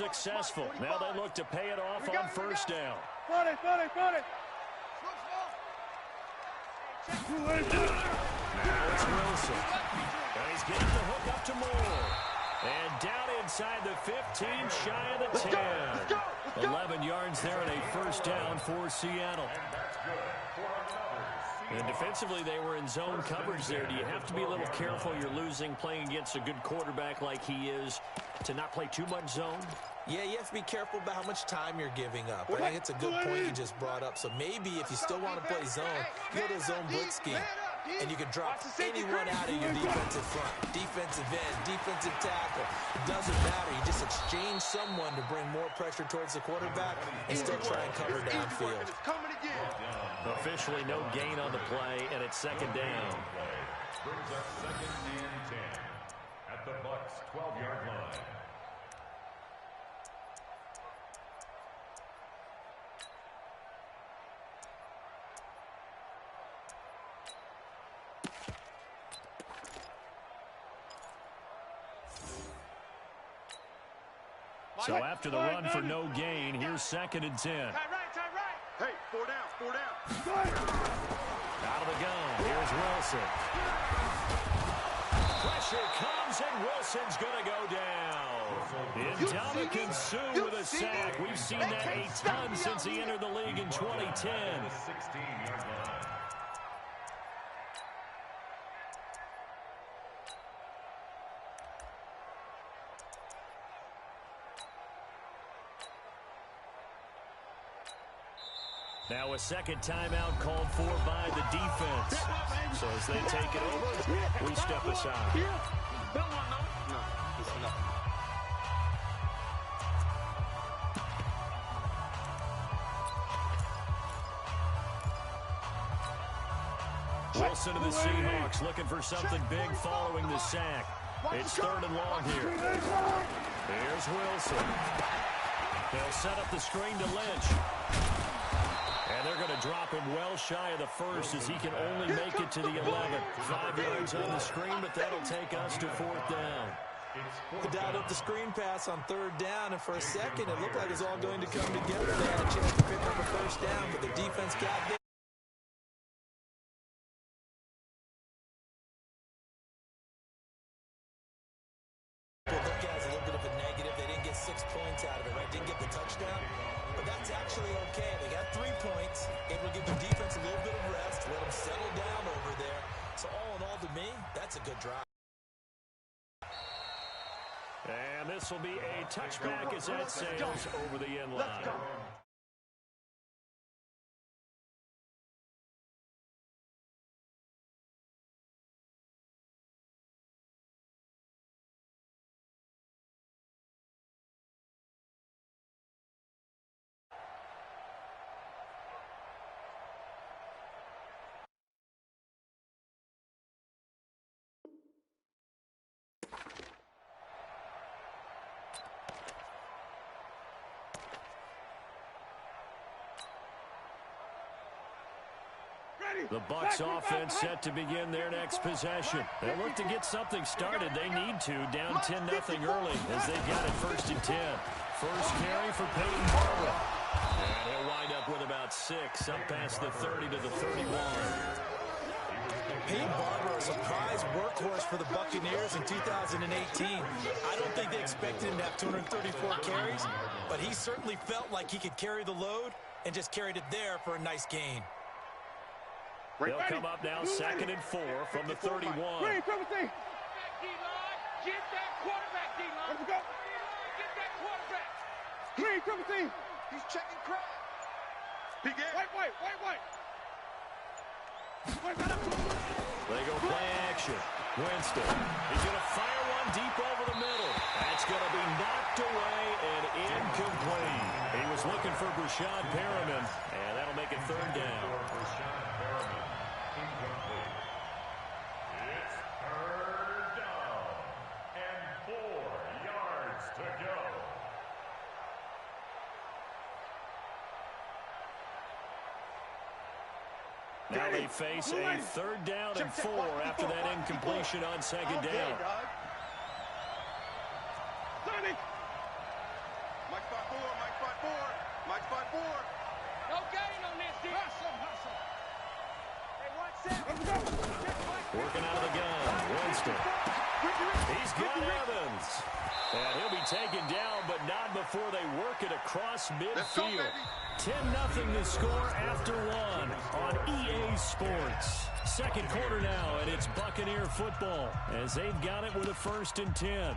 successful. Now they look to pay it off on first down. Got it. Now it's Wilson. And he's getting the hook up to Moore. And down inside the 15, shy of the 10. 11 yards there and a first down for Seattle. And defensively, they were in zone coverage there. Do you have to be a little careful? You're losing playing against a good quarterback like he is to not play too much zone? Yeah, you have to be careful about how much time you're giving up. I think it's a good point you just brought up. So maybe if you still want to play zone, you go to a zone blitz scheme. And you can drop anyone out of your defensive front. Defensive end, defensive tackle. It doesn't matter. You just exchange someone to bring more pressure towards the quarterback and still try and cover downfield. Officially no gain on the play, and it's second down. Brings up 2nd and 10 at the Bucs 12-yard line. So after the run for no gain, here's 2nd and 10. Hey, 4 down. Out of the gun, here's Wilson. Pressure comes, and Wilson's going to go down. Indomitian Suh with a sack. We've seen that a ton since he entered the league in 2010. 16-yard line. Now a second timeout called for by the defense. So as they take it over, we step aside. Wilson to the Seahawks looking for something big following the sack. It's 3rd and long here. Here's Wilson. They'll set up the screen to Lynch. And they're going to drop him well shy of the first as he can only make it to the 11. 5 yards on the screen, but that'll take us to 4th down. They dialed up the screen pass on 3rd down, and for a second, it looked like it was all going to come together. They had a chance to pick up a first down, but the defense got there. Look as a little bit of a negative. They didn't get 6 points out of it, right? Didn't get the touchdown. But that's actually okay. They got 3 points. It will give the defense a little bit of rest, let them settle down over there. So all in all, to me, that's a good drive. And this will be a touchback as that sails over the end line. The Bucs offense set to begin their next possession. They look to get something started. They need to, down 10-0 early as they got it 1st and 10. First carry for Peyton Barber. And he'll wind up with about 6 up past the 30 to the 31. Peyton Barber, a surprise workhorse for the Buccaneers in 2018. I don't think they expected him to have 234 carries, but he certainly felt like he could carry the load and just carried it there for a nice gain. They'll come up now 2nd and 4 from the 31. Get that quarterback, D-line. Let's go. Get that quarterback. Green, triple team. He's checking crap. White. They go play action. Winston. He's going to fire one deep over the middle. That's going to be knocked away and incomplete. He was looking for Brashad Perriman, and that'll make it 3rd down. Incomplete. It's 3rd down and 4 yards to go. Now they face a 3rd down and 4 after that incompletion on 2nd down. Mike's by 4. No gain on this, dude. Hustle. Hey, watch that. Working out of the gun. Winston. He's got Evans. And he'll be taken down, but not before they work it across midfield. 10-0 the score after one on EA Sports. Second quarter now, and it's Buccaneer football as they've got it with a 1st and 10.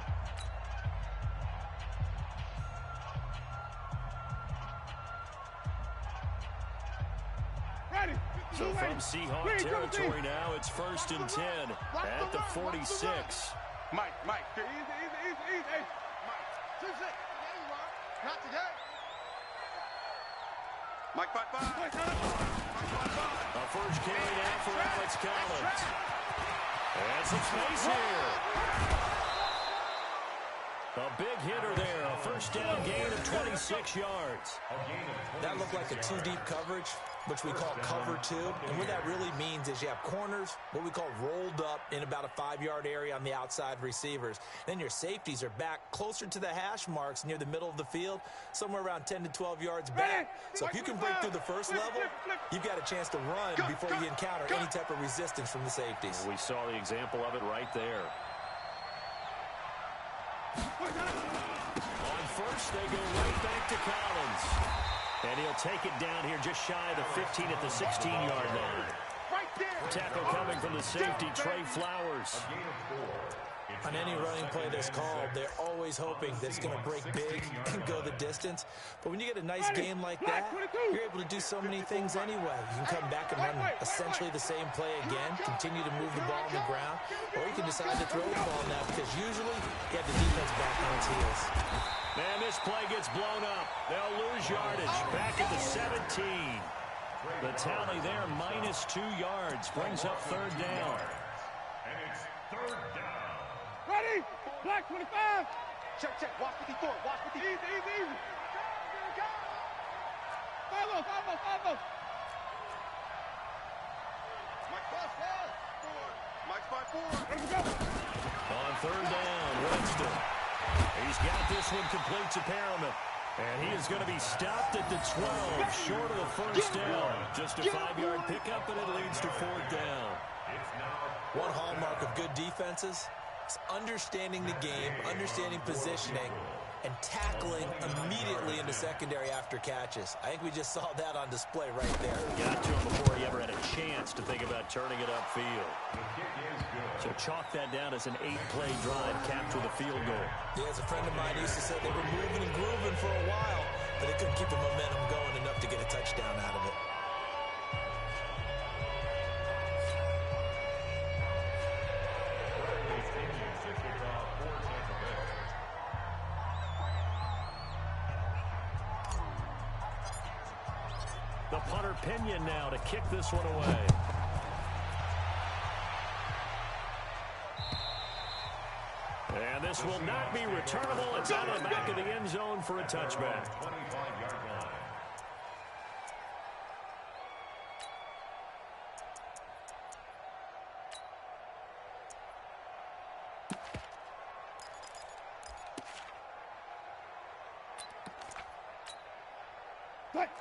So from Seahawk territory now, it's 1st and 10 at the 46. Mike, here, easy. Hey, Mike, 2-6. There you are. Not today. Mike, 5-5. A first carry now for Alex Collins. And some space here. A big hitter there. A first down gain of 26 yards. That looked like a two-deep coverage, which we call cover two. And what that really means is you have corners, what we call rolled up in about a 5-yard area on the outside receivers. Then your safeties are back closer to the hash marks near the middle of the field, somewhere around 10 to 12 yards back. So if you can break through the first level, you've got a chance to run before you encounter any type of resistance from the safeties. We saw the example of it right there. On first, they go right back to Collins. And he'll take it down here just shy of the 15 at the 16-yard line. Tackle coming from the safety, Trey Flowers. On any running play that's called, they're always hoping that it's going to break big and go the distance. But when you get a nice game like that, you're able to do so many things anyway. You can come back and run essentially the same play again, continue to move the ball on the ground, or you can decide to throw the ball now because usually you have the defense back on its heels. Man, this play gets blown up. They'll lose yardage. Back at the 17. The tally there, -2 yards. Brings up 3rd down. And it's 3rd down. Ready? Black 25. Check. Watch 54. Watch 54. Easy. Follow. Mike's by 4. Let's go. On 3rd down, Winston. He's got this one complete to Perriman. And he is going to be stopped at the 12, short of the first down. Just a 5-yard pickup, and it leads to 4th down. One hallmark of good defenses is understanding the game, understanding positioning, and tackling immediately into secondary after catches. I think we just saw that on display right there. Got to him before he ever had a chance to think about turning it upfield. So chalk that down as an 8-play drive capped with a field goal. Yeah, as a friend of mine used to say, they were moving and grooving for a while, but they couldn't keep the momentum going enough to get a touchdown out of it. The punter Pinion now to kick this one away. And this will not be returnable. It's out of the back of the end zone for a touchback. 25-yard line.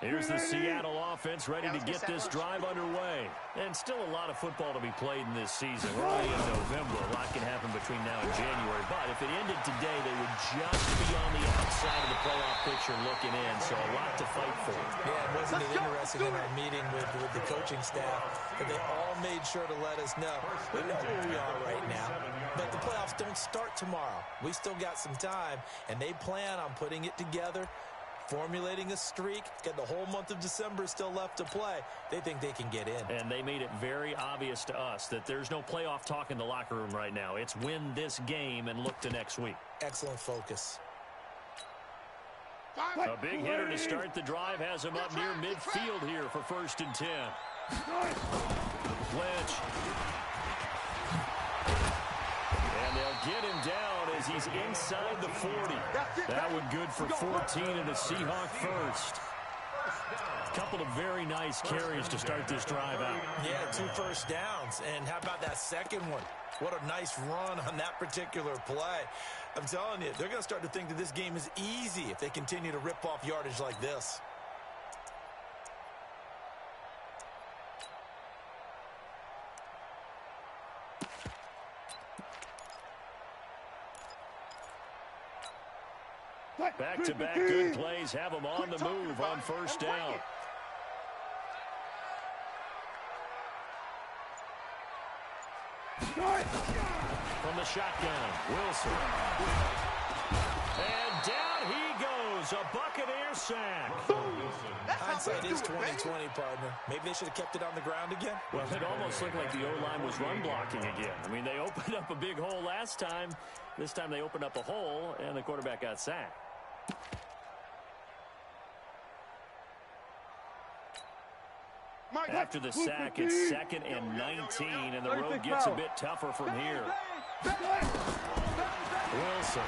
Here's the Seattle offense ready to get this drive underway. And still a lot of football to be played in this season. We're only in November. A lot can happen between now and January. But if it ended today, they would just be on the outside of the playoff picture looking in. So a lot to fight for. Yeah, wasn't it interesting in our meeting with the coaching staff that they all made sure to let us know. We know where we are right now, but the playoffs don't start tomorrow. We still got some time, and they plan on putting it together, formulating a streak, got the whole month of December still left to play. They think they can get in. And they made it very obvious to us that there's no playoff talk in the locker room right now. It's win this game and look to next week. Excellent focus. A big hitter to start the drive has him up near midfield here for 1st and 10. Lynch. And they'll get him down as he's inside the 40. That one good for 14 and a Seahawk first. A couple of very nice carries to start this drive out. Yeah, 2 first downs. And how about that second one? What a nice run on that particular play. I'm telling you, they're going to start to think that this game is easy if they continue to rip off yardage like this. Back-to-back good plays have them on the move on first down. From the shotgun, Wilson. And down he goes, a Buccaneer sack. Hindsight is 20/20, partner. Maybe they should have kept it on the ground again. Well, it almost looked like the O-line was run blocking again. I mean, they opened up a big hole last time. This time they opened up a hole, and the quarterback got sacked. After the sack, it's 2nd and 19, and the road gets a bit tougher from here. Wilson.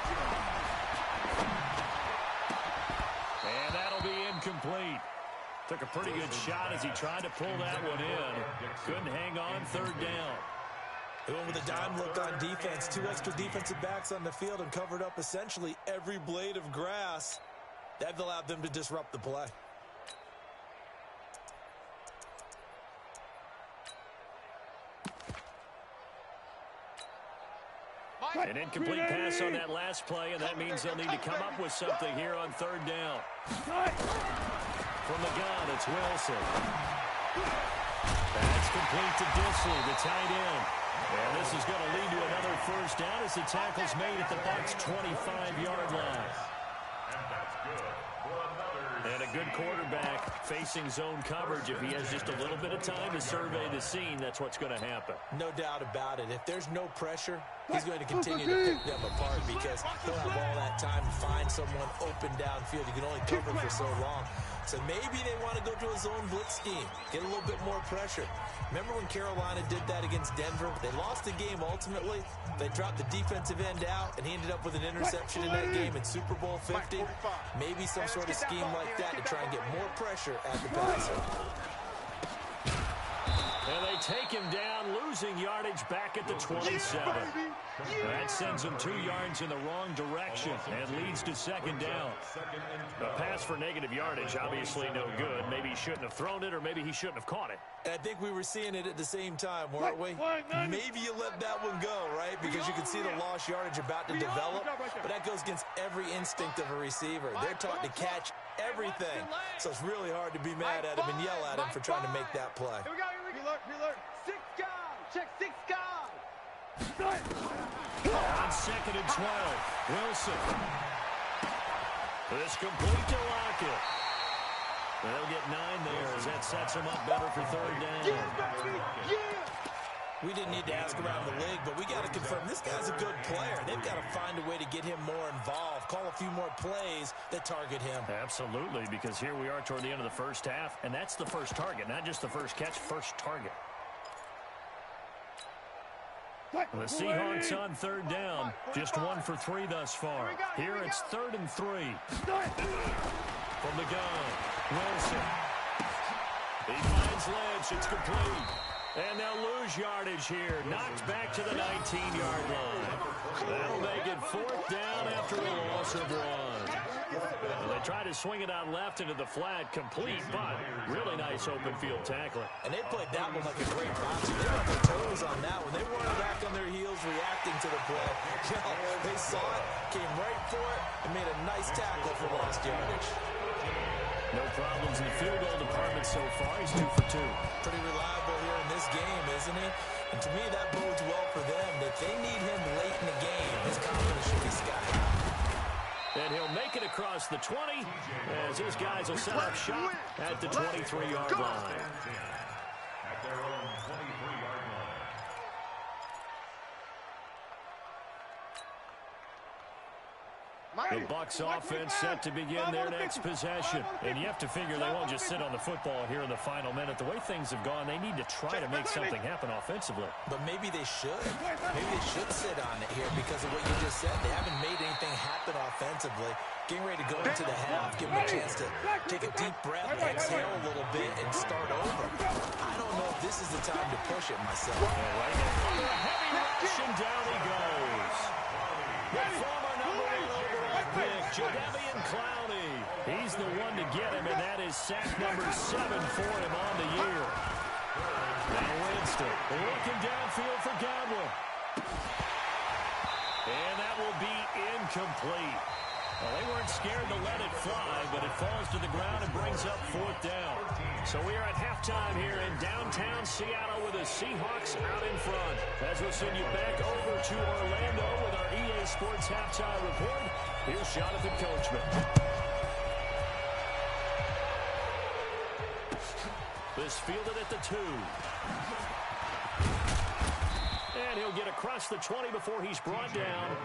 And that'll be incomplete. Took a pretty good shot as he tried to pull that one in. Couldn't hang on, 3rd down. They went with a dime look on defense. 2 extra defensive backs on the field and covered up essentially every blade of grass. That allowed them to disrupt the play. An incomplete pass on that last play, and that means they'll need to come up with something here on 3rd down. From the gun, it's Wilson. That's complete to Disley, the tight end. And this is going to lead to another first down as the tackle's made at the Bucs' 25-yard line. And that's good for another. And a good quarterback facing zone coverage. If he has just a little bit of time to survey the scene, that's what's going to happen. No doubt about it. If there's no pressure, he's going to continue to pick them apart because he'll have all that time to find someone open downfield. You can only cover for so long. So maybe they want to go to a zone blitz scheme, get a little bit more pressure. Remember when Carolina did that against Denver? They lost the game ultimately. They dropped the defensive end out, and he ended up with an interception in that game in Super Bowl 50. Maybe some sort of scheme like that to try and get more pressure at the passer. And they take him down, losing yardage back at the 27. That sends him 2 yards in the wrong direction and leads to 2nd down. A pass for negative yardage, obviously no good. Maybe he shouldn't have thrown it, or maybe he shouldn't have caught it. And I think we were seeing it at the same time, weren't we? Maybe you let that one go, right? Because you can see the lost yardage about to develop. But that goes against every instinct of a receiver. They're taught to catch everything. So it's really hard to be mad at him and yell at him for trying to make that play. Here we go, here we go. Reload. 6 guys. Check 6 guys. On 2nd and 12, Wilson. This complete to Lockett. They'll get 9 there as that sets him up better for 3rd down. Yes, baby. Yeah. We didn't need to ask around the league, but we got to confirm this guy's a good player. They've got to find a way to get him more involved, call a few more plays that target him. Absolutely, because here we are toward the end of the first half, and that's the first target, not just the first catch, first target. The Seahawks on 3rd down, just 1 for 3 thus far. Here it's 3rd and 3. From the gun, Wilson. He finds Lynch, it's complete. And they'll lose yardage here. Knocked back to the 19-yard line. That'll make it 4th down after a loss of 1. They try to swing it out left into the flat, complete, but really nice open field tackling. And they played that one like a great boxer. They were on their toes on that one. They weren't back on their heels reacting to the play. They saw it, came right for it, and made a nice tackle for lost yardage. No problems in the field goal department so far. He's 2 for 2. Pretty reliable here in this game, isn't he? And to me, that bodes well for them that they need him late in the game. His confidence should be sky high. And he'll make it across the 20 as his guys will set up shop at the 23-yard line. At their own 23-yard line. The Bucs offense set to begin their next possession. And you have to figure they won't just sit on the football here in the final minute. The way things have gone, they need to try to make something happen offensively. But maybe they should. Maybe they should sit on it here because of what you just said. They haven't made anything happen offensively. Getting ready to go into the half, give them a chance to take a deep breath, exhale a little bit, and start over. I don't know if this is the time to push it myself. Right now, under a heavy rush, and down he goes. The former number 1 overall pick, Jadeveon Clowney. He's the one to get him, and that is sack number 7 for him on the year. Now Winston looking downfield for Godwin. And that will be incomplete. Well, they weren't scared to let it fly, but it falls to the ground and brings up 4th down. So we are at halftime here in downtown Seattle with the Seahawks out in front. As we'll send you back over to Orlando with our EA Sports Halftime Report, here's Jonathan Coachman. This fielded at the 2. And he'll get across the 20 before he's brought down.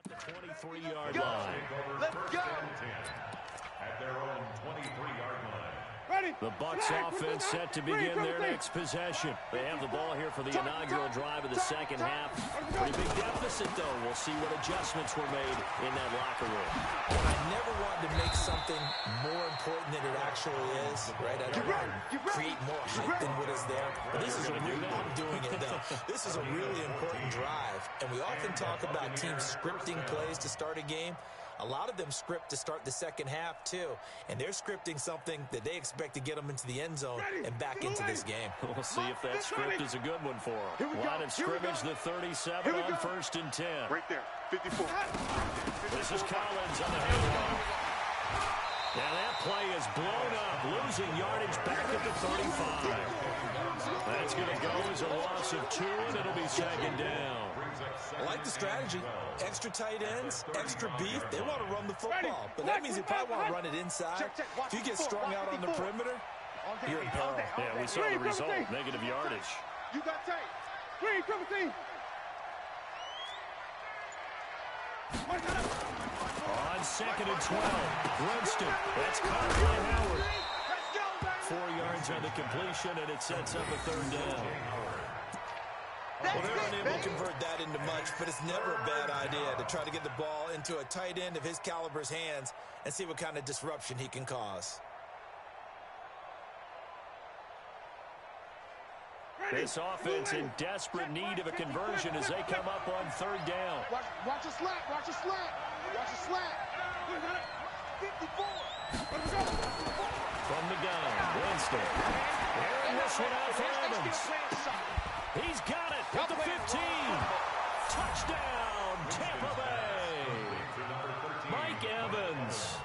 The 23-yard line. Let's go. At their own 23-yard line. The Bucs offense set to begin their next possession. They have the ball here for the inaugural drive of the second half. Pretty big deficit, though. We'll see what adjustments were made in that locker room. I never wanted to make something more important than it actually is, right? I don't want to create more hype than what is there. But this is I'm doing it, though. This is a really important drive. And we often talk about teams scripting plays to start a game. A lot of them script to start the second half, too. And they're scripting something that they expect to get them into the end zone and back into this game. We'll see if that script is a good one for them. Line of scrimmage, the 37 on 1st and 10. Right there, 54. This is Collins on the handoff. Now that play is blown up, losing yardage back at the 35. That's going to go as a loss of 2, and it'll be second down. I like the strategy. Extra tight ends, extra beef. They want to run the football. But that means they probably want to run it inside. If you get strung out on the perimeter, you're in peril. Yeah, we saw the result, negative yardage. You got tight. Green, triple team. On 2nd and 12, Winston. That's caught by Howard. 4 yards on the completion, and it sets up a 3rd down. Well, they're unable to convert that into much, but it's never a bad idea to try to get the ball into a tight end of his caliber's hands and see what kind of disruption he can cause. This offense in desperate need of a conversion as they come up on 3rd down. Watch a slat, watch a slat. Watch a slat. From the gun, Winston. Airing this one out for Evans. He's got it at the 15. Touchdown, Tampa Bay. Mike Evans,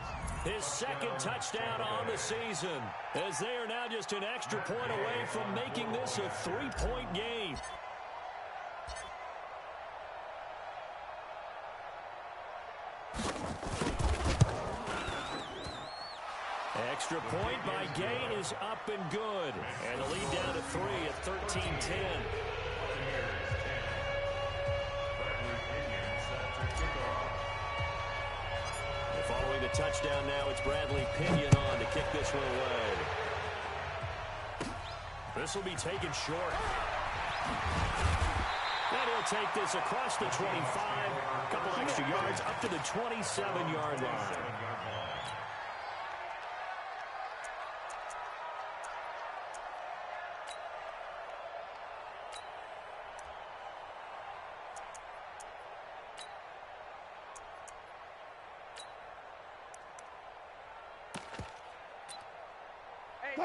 his second touchdown on the season, as they are now just an extra point away from making this a 3-point game. Extra point by Gain is up and good. And the lead down to 3 at 13-10. Following the touchdown now, it's Bradley Pinion on to kick this one away. This will be taken short. And he'll take this across the 25. A couple extra yards up to the 27-yard line.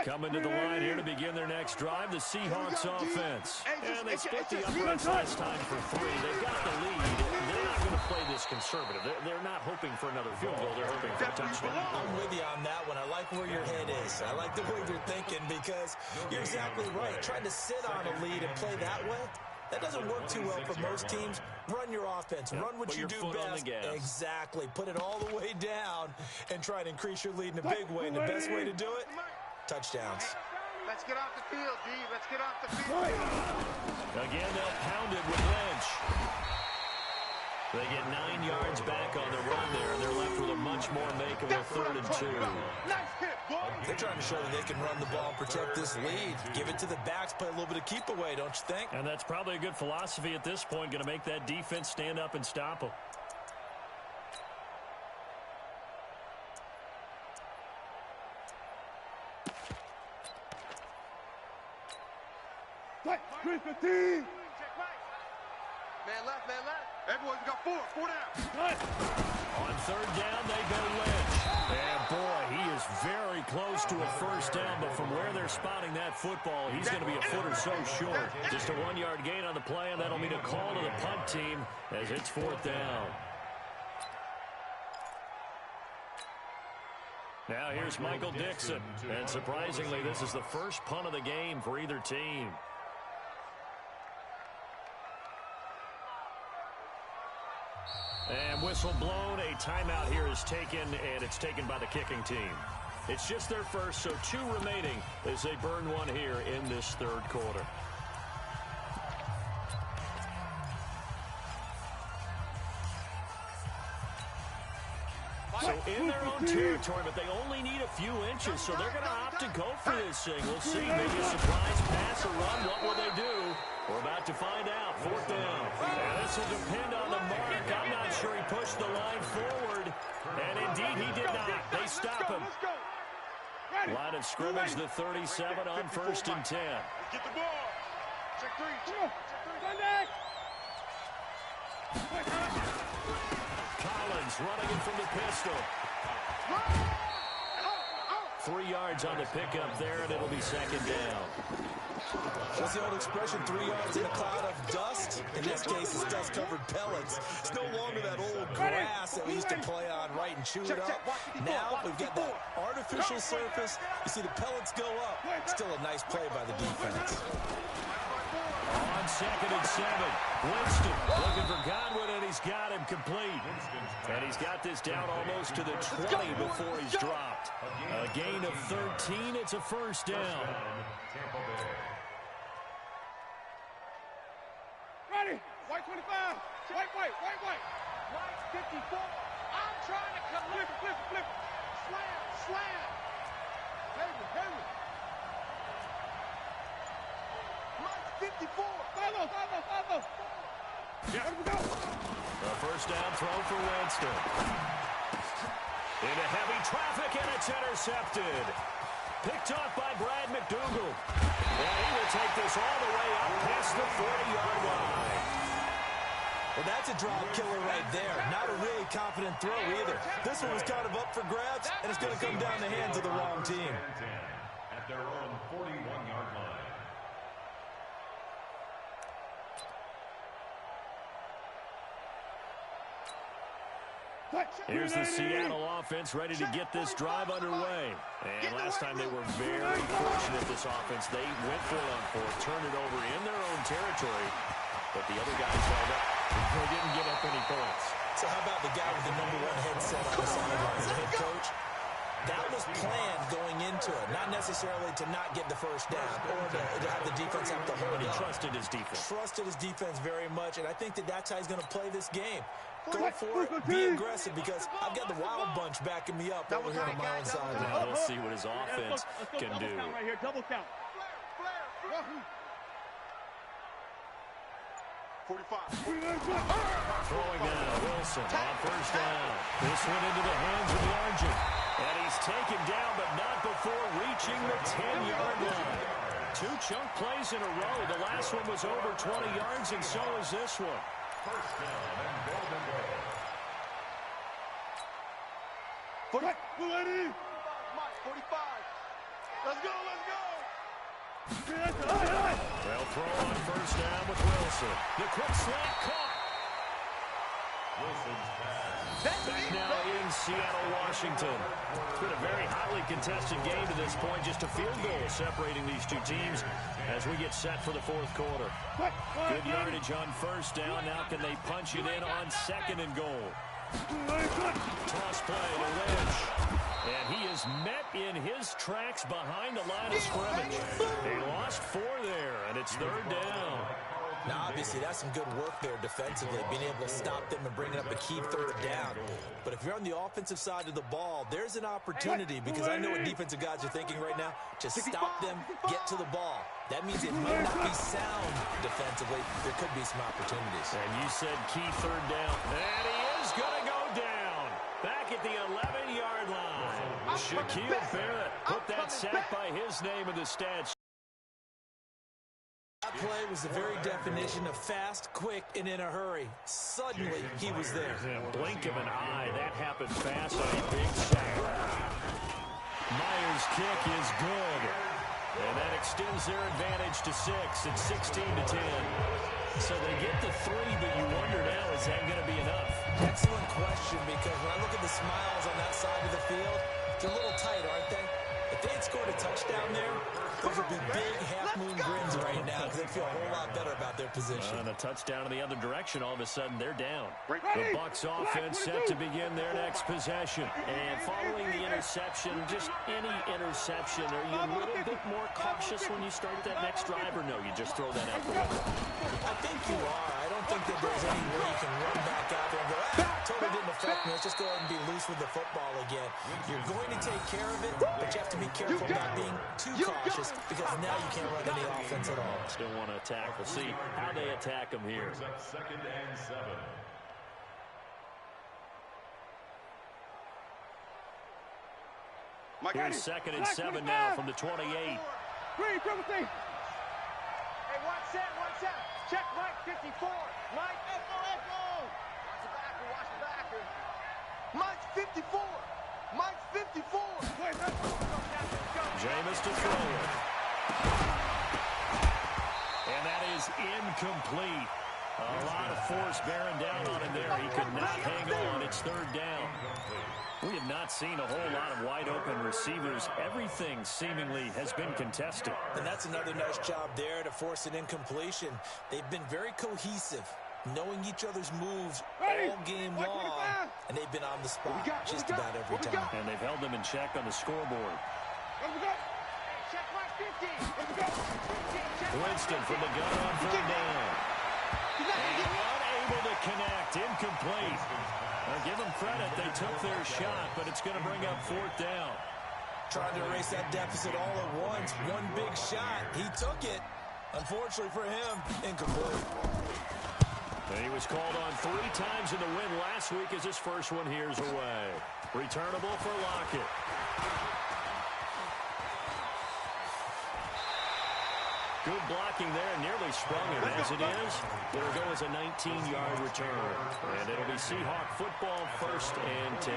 Coming to the line here to begin their next drive, the Seahawks offense. And they split the uprights last time for 3. They've got the lead. They're not going to play this conservative. They're not hoping for another field goal. They're hoping for a touchdown. I'm with you on that one. I like where your head is. I like the way you're thinking because you're exactly right. Trying to sit on a lead and play that way, that doesn't work too well for most teams. Run your offense. Run what you do best. Exactly. Put it all the way down and try to increase your lead in a big way. And the best way to do it, touchdowns. Let's get off the field, D. Let's get off the field. Again, they'll pound it with Lynch. They get 9 yards back on the run there, and they're left with a much more makeable 3rd and 2. Nice hit, boy. They're trying to show that they can run the ball and protect this lead. Give it to the backs, play a little bit of keep away, don't you think? And that's probably a good philosophy at this point, going to make that defense stand up and stop them. Man left, man left. Everyone's got 4 down. On 3rd down, they go Lynch. And boy, he is very close to a 1st down, but from where they're spotting that football, he's going to be a foot or so short. Just a 1-yard gain on the play, and that'll mean a call to the punt team as it's 4th down. Now here's Michael Dixon, and surprisingly, this is the first punt of the game for either team. And whistle blown, a timeout here is taken, and it's taken by the kicking team. It's just their first, so 2 remaining as they burn one here in this 3rd quarter. So in their own territory, but they only need a few inches, so they're going to opt to go for this thing. We'll see. Maybe a surprise pass or run. What will they do? We're about to find out. 4th down. And this will depend on the mark. I'm not sure he pushed the line forward. And indeed, he did not. They stop him. Line of scrimmage, the 37 on 1st and 10. Get the ball. Check 3. Collins running it from the pistol. 3 yards on the pickup there, and it'll be 2nd down. What's the old expression, 3 yards in a cloud of dust? In this case, it's dust-covered pellets. It's no longer that old grass that we used to play on, right, and chew it up. Now we've got that artificial surface. You see the pellets go up. Still a nice play by the defense. On 2nd and 7, Winston looking for Godwin, and he's got him complete. And he's got this down almost to the 20 before he's dropped. A gain of 13, it's a 1st down. Ready? White 25. White. White 54. I'm trying to come. Flip. Slam. Henry. White 54. Follow. Yeah. Let me go. A 1st down throw for Winston. Into heavy traffic, and it's intercepted. Picked off by Brad McDougal. And he will take this all the way up past the 40-yard line. Well, that's a drop killer right there. Not a really confident throw either. This one was kind of up for grabs, and it's going to come down the hands of the wrong team. At their own 41-yard line. Here's the Seattle offense ready to get this drive underway. And last time they were very fortunate, this offense. They went for it on fourth, turned it over in their own territory. But the other guys held up. They didn't get up any points. So how about the guy with the #1 headset on the sideline, the head coach? That was planned going into it, not necessarily to not get the first down or to have the defense have to hold But he up. trusted his defense. Trusted his defense very much, and I think that's how he's going to play this game. Go for it, be aggressive, because I've got the wild bunch backing me up over here on my own side. Now we'll see what his offense can do. Right here, double count. 45. Throwing now, Wilson on first down. This one into the hands of Largent. And he's taken down, but not before reaching the 10-yard line. 2 chunk plays in a row. The last one was over 20 yards, and so is this one. First down and golden goal. 45. 45. Let's go, let's go. They'll throw on first down with Wilson. The quick slant caught. Wilson's pass. Back now in Seattle, Washington. It's been a very hotly contested game to this point. Just a field goal separating these two teams as we get set for the fourth quarter. Good yardage on first down. Now can they punch it in on second and goal? Toss play to Lynch. And he is met in his tracks behind the line of scrimmage. They lost 4 there, and it's third down. Now, obviously, that's some good work there defensively, being able to stop them and bringing up a key third down. But if you're on the offensive side of the ball, there's an opportunity, because I know what defensive guys are thinking right now. Just stop them, get to the ball. That means it may not be sound defensively. There could be some opportunities. And you said key third down. And he is going to go down. Back at the 11-yard line. Shaquille Barrett put that sack by his name in the stats. That play was the very definition of fast, quick, and in a hurry. Suddenly, he was there. Blink of an eye. That happened fast on a big sack. Myers' kick is good. And that extends their advantage to 6. It's 16-10. So they get the 3, but you wonder now, is that going to be enough? Excellent question, because when I look at the smiles on that side of the field, they're a little tight, aren't they? If they had scored a touchdown there, those would be big half-moon grins right now, because they'd feel a whole lot better about their position. And a touchdown in the other direction, all of a sudden they're down. The Bucs offense set to begin their next possession. And following the interception, just any interception, are you a little bit more cautious when you start that next drive, or no, you just throw that out the window? I think you are. I don't think that there's any way you can run back out there and go, totally didn't affect me. Let's just go ahead and be loose with the football again. You're going to take care of it, but you have to be careful about being too cautious, because now you can't run any offense at all. Still want to attack. We'll see how they attack them here. Up 2nd and 7. Here's 2nd and 7 now from the 28. Green, triple team. Hey, watch that, watch that. Check Mike 54. Mike, echo, echo. Watch the backer, watch the backer. Mike's 54. Mike's 54. Jameis to throw it. And that is incomplete. A lot of force bearing down on him there. He could not hang on. It's third down. We have not seen a whole lot of wide-open receivers. Everything seemingly has been contested. And that's another nice job there to force an incompletion. They've been very cohesive, knowing each other's moves all game long, and they've been on the spot just about every time. And they've held them in check on the scoreboard. Check Mike 50. Winston from the gun on third down. And unable to connect. Incomplete. Now, give them credit. They took their shot, but it's going to bring up fourth down. Trying to erase that deficit all at once. One big shot. He took it. Unfortunately for him, incomplete. And he was called on 3 times in the win last week as his first one here's away. Returnable for Lockett. Good blocking there, nearly sprung him. As it is, it'll go as a 19-yard return. And it'll be Seahawk football, 1st and 10.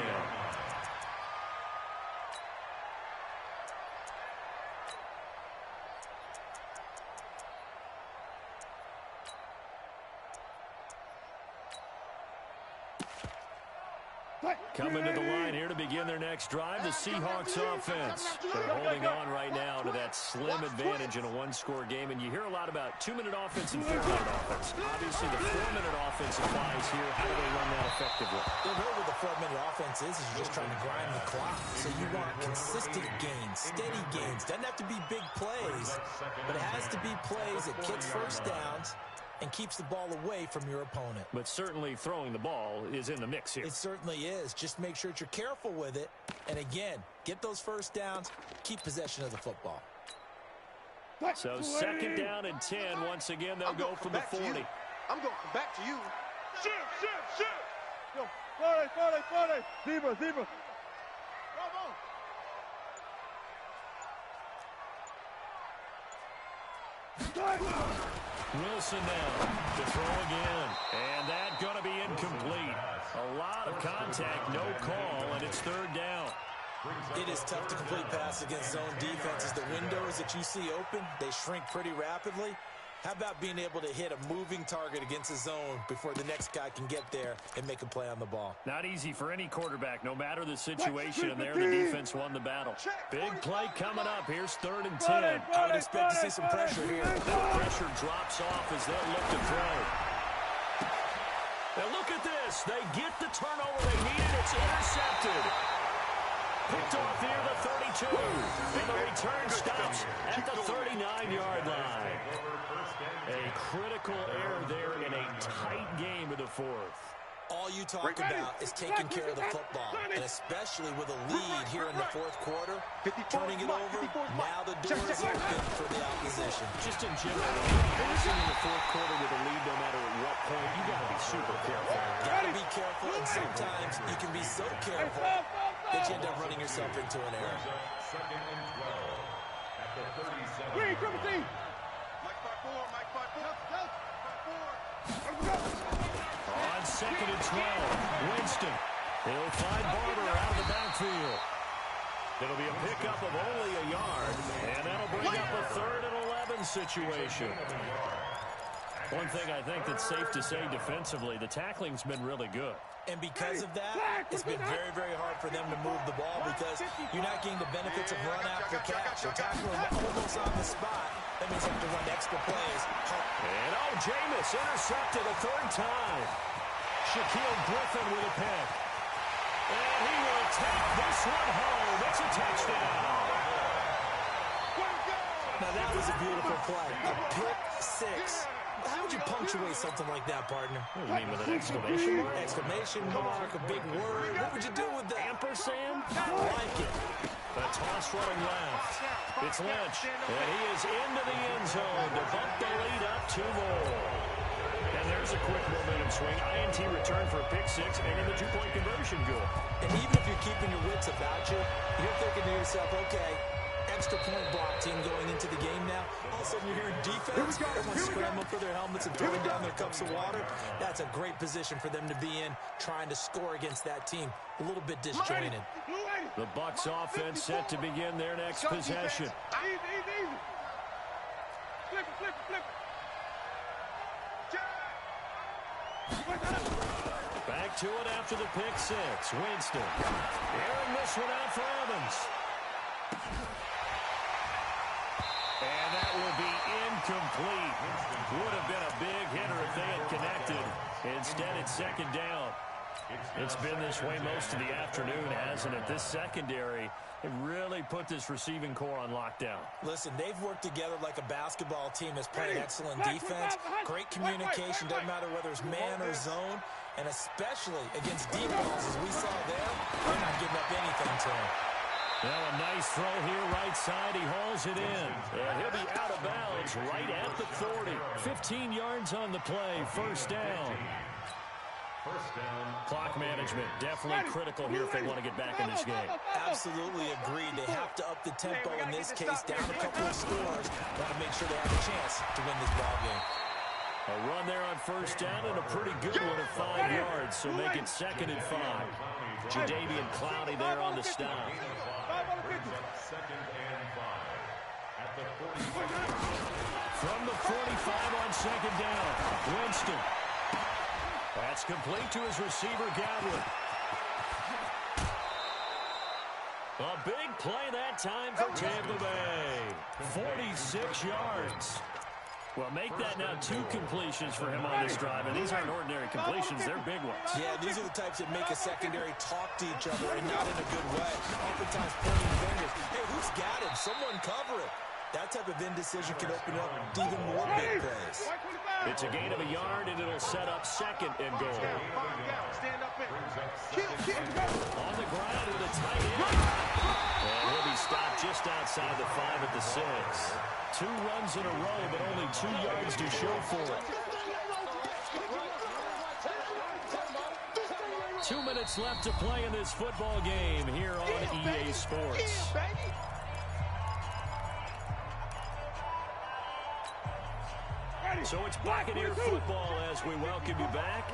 Coming to the line here to begin their next drive, the Seahawks offense. They're holding on right now to that slim advantage in a one-score game, and you hear a lot about 2-minute offense and 4-minute offense. Obviously, the 4-minute offense applies here. How do they run that effectively? Well, really what the 4-minute offense is you're just trying to grind the clock. So you want consistent gains, steady gains. Doesn't have to be big plays, but it has to be plays that gets first downs and keeps the ball away from your opponent. But certainly throwing the ball is in the mix here. It certainly is. Just make sure that you're careful with it. And again, get those first downs, keep possession of the football. So 2nd down and 10. Once again, they'll go from the 40. I'm going back to you. Shoot! Yo, 40. Zebra. Wilson now to throw again. And that's going to be incomplete. A lot of contact, no call, and it's 3rd down. It is tough to complete passes against zone defenses. The windows that you see open, they shrink pretty rapidly. How about being able to hit a moving target against a zone before the next guy can get there and make a play on the ball? Not easy for any quarterback, no matter the situation, and there the defense won the battle. Big play coming up. Here's 3rd and 10. I would expect to see some pressure here. That pressure drops off as they'll look to throw. Now look at this. They get the turnover they needed. It's intercepted. Picked off near the 32. And the return stops at the 39-yard line. A critical error there in a tight game of the 4th. All you talk about is taking care of the football, and especially with a lead here in the 4th quarter, turning it over, now the door is open for the opposition. Just in general, passing in the 4th quarter with a lead, no matter at what point, you got to be super careful. Got to be careful, and sometimes you can be so careful that you end up running yourself into an error. 2nd and 12 at the 37. Green, triple T. Mike 5-4. On 2nd and 12, Winston. He'll find Barber out of the backfield. It'll be a pickup of only a yard, and that'll bring up a 3rd and 11 situation. One thing I think that's safe to say defensively, the tackling's been really good. And because of that, it's been very, very hard for them to move the ball because you're not getting the benefits of run after catch. You're tackling almost on the spot. That means you have to run extra plays. And Jameis intercepted a 3rd time. Shaquille Griffin with a pick. And he will take this one home. It's a touchdown. Now that was a beautiful play. A pick 6. How would you punctuate something like that, partner? What do you mean, with an exclamation mark? Exclamation mark, a big word. What would you do with the ampersand? I like it. A toss running left. It's Lynch, and he is into the end zone to bump the lead up 2 more. And there's a quick momentum swing. INT return for a pick 6 and in the 2-point conversion goal. And even if you're keeping your wits about you, you're thinking to yourself, okay, extra point block team going into the game now. All of a sudden you're hearing defense. Everyone's scrambling for their helmets and throwing down their cups of water. That's a great position for them to be in, trying to score against that team. A little bit disjointed. The Bucs offense set to begin their next possession. Easy. Flip it. Back to it after the pick 6. Winston. Airing this one out for Evans. And that will be incomplete. Would have been a big hitter if they had connected. Instead, it's 2nd down. It's been this way most of the afternoon, hasn't it? This secondary really put this receiving core on lockdown. Listen, they've worked together like a basketball team that's playing excellent defense. Great communication, doesn't matter whether it's man or zone. And especially against deep balls, as we saw there, they're not giving up anything to him. Now a nice throw here, right side. He hauls it in. And he'll be out of bounds right at the 40. 15 yards on the play, 1st down. First down. Clock management, definitely critical here if they want to get back in this game. Absolutely agreed. They have to up the tempo in this case, down a couple of scores. Want to make sure they have a chance to win this ball game. A run there on first down and a pretty good one at 5 yards, so make it 2nd and 5. Jadeveon Clowney there on the stop. Second and 5 at the 45. From the 45 on 2nd down, Winston. That's complete to his receiver, Gadwin. A big play that time for Tampa Bay. 46 yards. Well, make that now 2 completions for him on this drive, and these aren't ordinary completions. They're big ones. Yeah, these are the types that make a secondary talk to each other, and not in a good way. Oftentimes pointing fingers. Hey, who's got him? Someone cover it. That type of indecision can open up even more big plays. It's a gain of a yard, and it'll set up 2nd and goal. Stand up in. On the ground with a tight end. And he'll be stopped just outside the 5 at the 6. 2 runs in a row, but only 2 yards to show for it. 2 minutes left to play in this football game here on EA Sports. So it's Buccaneer football as we welcome you back.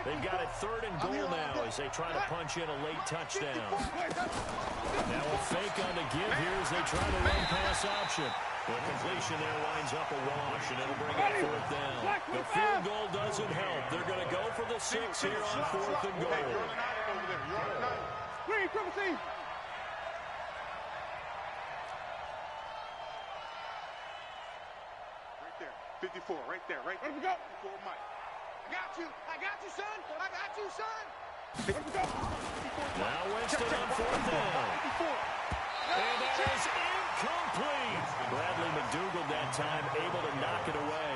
They've got it 3rd and goal now as they try to punch in a late touchdown. Now a fake on the give here as they try to run pass option. The completion there winds up a wash, and it'll bring up 4th down. The field goal doesn't help. They're going to go for the 6 here on 4th and goal. Green, triple team. Right there. 54, right there, right there. Let him go. 54, Mike. I got you, son. I got you, son. Now Winston on 4th down. And that is incomplete. Bradley McDougald that time able to knock it away.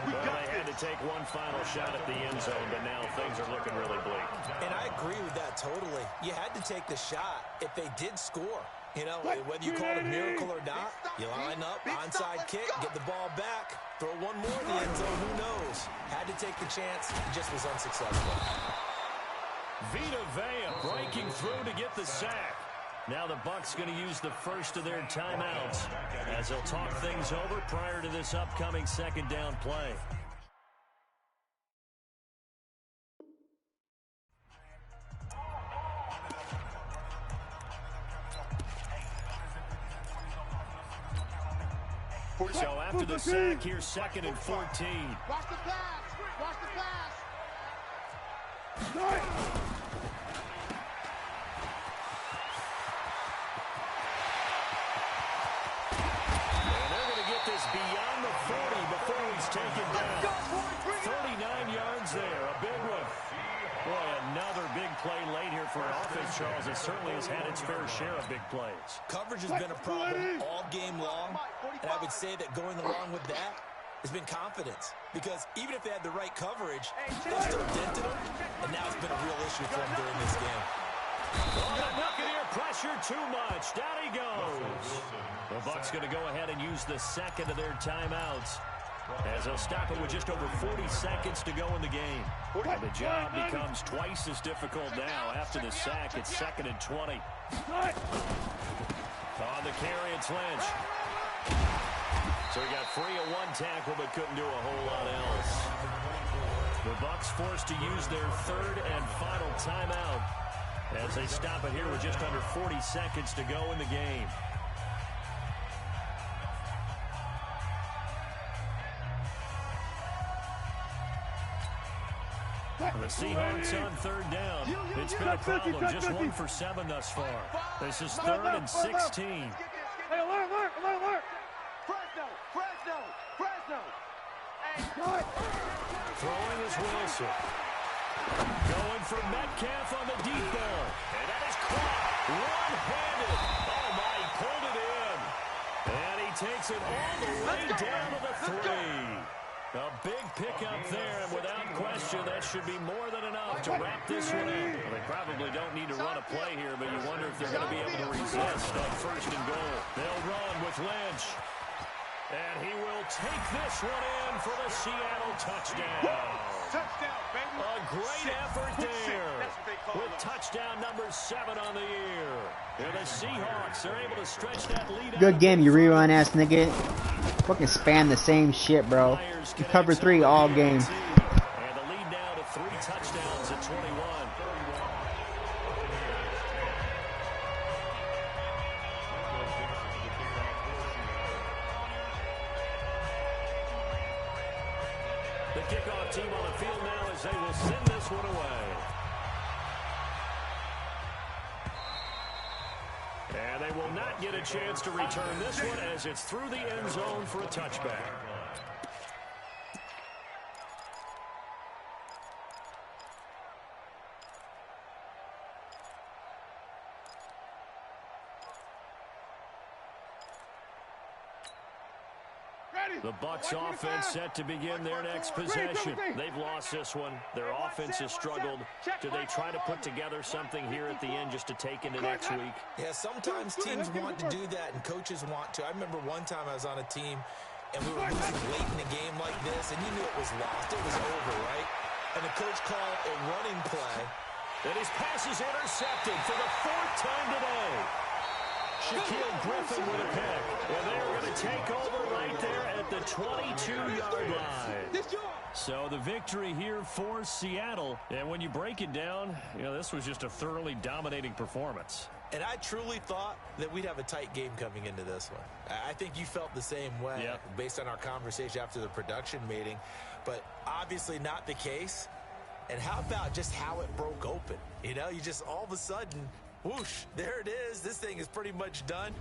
Well, they had to take one final shot at the end zone, but now things are looking really bleak. And I agree with that totally. You had to take the shot if they did score. You know, whether you call it a miracle or not, you line up, onside kick, get the ball back, throw one more in the end zone, who knows? Had to take the chance, just was unsuccessful. Vita Vea breaking through to get the sack. Now the Bucs going to use the first of their timeouts as they'll talk things over prior to this upcoming 2nd down play. So after the sack, here's 2nd and 14. Watch the pass. Watch the pass. Beyond the 40 before he's taken down. 39 yards there, a big one. Boy, another big play late here for an offense, Charles. It certainly has had its fair share of big plays. Coverage has been a problem all game long, and I would say that going along with that has been confidence. Because even if they had the right coverage, they still dented them, and now it's been a real issue for them during this game. Oh, the Buccaneer pressure too much. Down he goes. The Bucs going to go ahead and use the 2nd of their timeouts as they'll stop it with just over 40 seconds to go in the game. And the job becomes twice as difficult now. After the sack, it's 2nd and 20. On the carry, it's Lynch. So he got free of 1 tackle but couldn't do a whole lot else. The Bucs forced to use their 3rd and final timeout as they stop it here with just under 40 seconds to go in the game. The Seahawks on 3rd down. It's been a problem. Just 1 for 7 thus far. This is 3rd and 16. Hey, alert. Fresno. Throwing is Wilson. Going for Metcalf on the deep ball. And that is caught. One-handed. Oh, my, he pulled it in. And he takes it all the way down to the 3. A big pickup there, and without question, that should be more than enough to wrap this one up. Well, they probably don't need to run a play here, but you wonder if they're going to be able to resist on 1st and goal. They'll run with Lynch. And he will take this one in for the Seattle touchdown. A great effort there with touchdown number 7 on the year. And the Seahawks are able to stretch that lead. Good game, you rerun ass nigga. Fucking spam the same shit, bro. You cover 3 all game. And the lead now to 3 touchdowns at 21. The kickoff team on the field now as they will send this one away. And they will not get a chance to return this one as it's through the end zone for a touchback. The Bucs offense set to begin their next possession. They've lost this one. Their offense has struggled. Do they try to put together something here at the end just to take into next week? Yeah, sometimes teams want to do that and coaches want to. I remember one time I was on a team and we were losing late in the game like this, and you knew it was lost. It was over, right? And the coach called a running play. And his pass is intercepted for the 4th time today. Shaquille Griffin with a pick. And they're going to take over right there at the 22-yard line. So the victory here for Seattle. And when you break it down, you know, this was just a thoroughly dominating performance. And I truly thought that we'd have a tight game coming into this one. I think you felt the same way based on our conversation after the production meeting. But obviously not the case. And how about just how it broke open? You know, you just all of a sudden, whoosh, there it is. This thing is pretty much done.